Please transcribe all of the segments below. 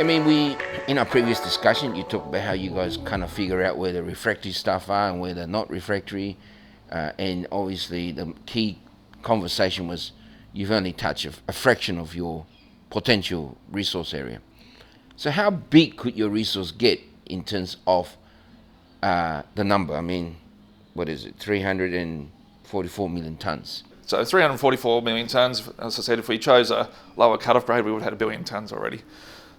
I mean, in our previous discussion, you talked about how you guys kind of figure out where the refractory stuff are and where they're not refractory. And obviously the key conversation was you've only touched a fraction of your potential resource area. So how big could your resource get in terms of the number? I mean, what is it, 344 million tonnes? So 344 million tonnes, as I said, if we chose a lower cutoff grade, we would have had 1 billion tonnes already.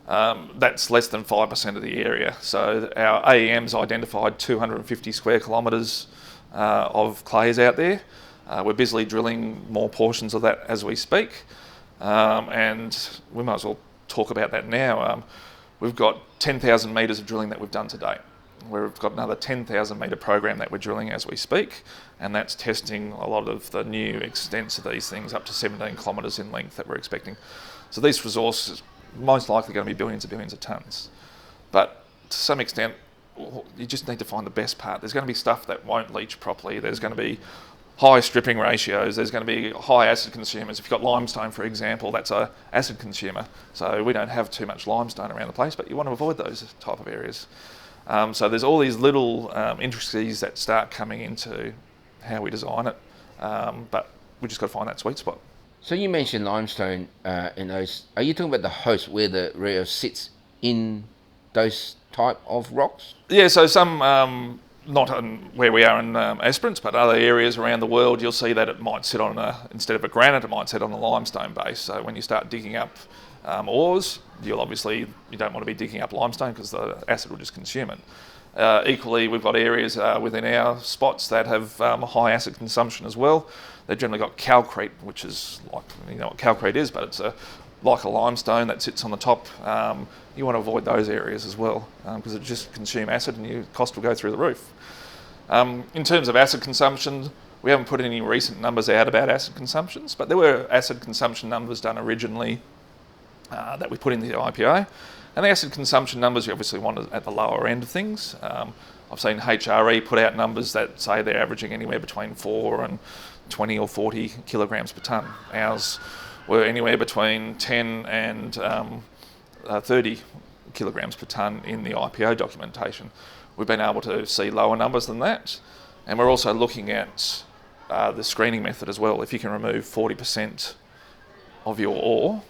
That's less than 5% of the area. So our AEM's identified 250 square kilometres of clays out there. We're busily drilling more portions of that as we speak. And we might as well talk about that now. We've got 10,000 metres of drilling that we've done to date. We've got another 10,000 metre program that we're drilling as we speak, and that's testing a lot of the new extents of these things up to 17 kilometres in length that we're expecting. So these resources most likely going to be billions of tonnes. But to some extent, you just need to find the best part. There's going to be stuff that won't leach properly. There's going to be high stripping ratios. There's going to be high acid consumers. If you've got limestone, for example, that's an acid consumer. So we don't have too much limestone around the place, but you want to avoid those type of areas. So there's all these little intricacies that start coming into how we design it, but we just got to find that sweet spot. So you mentioned limestone in those. Are you talking about the host where the rare sits in those type of rocks? Yeah, so some, not in where we are in Esperance, but other areas around the world, you'll see that it might sit on instead of a granite, it might sit on a limestone base. So when you start digging up ores, you don't want to be digging up limestone because the acid will just consume it. Equally, we've got areas within our spots that have high acid consumption as well. They've generally got calcrete, which is like, you know what calcrete is, but it's like a limestone that sits on the top. You want to avoid those areas as well because it just consume acid and your cost will go through the roof. In terms of acid consumption, we haven't put any recent numbers out about acid consumptions, but there were acid consumption numbers done originally that we put in the IPO. And the acid consumption numbers you obviously want at the lower end of things. I've seen HRE put out numbers that say they're averaging anywhere between 4 and 20 or 40 kilograms per tonne. Ours were anywhere between 10 and 30 kilograms per tonne in the IPO documentation. We've been able to see lower numbers than that. And we're also looking at the screening method as well. If you can remove 40% of your ore,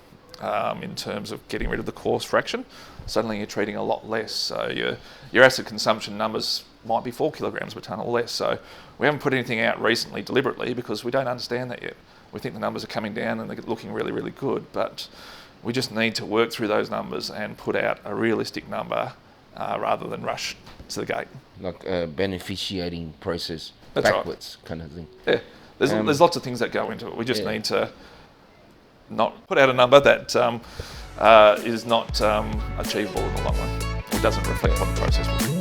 in terms of getting rid of the coarse fraction, suddenly you're treating a lot less. So your acid consumption numbers might be 4 kilograms per tonne or less. So we haven't put anything out recently deliberately because we don't understand that yet. We think the numbers are coming down and they're looking really, really good, but we just need to work through those numbers and put out a realistic number rather than rush to the gate. Like a beneficiating process, that's backwards right. kind of thing. Yeah, there's lots of things that go into it. We just need to not put out a number that is not achievable in the long run. It doesn't reflect what the process will be.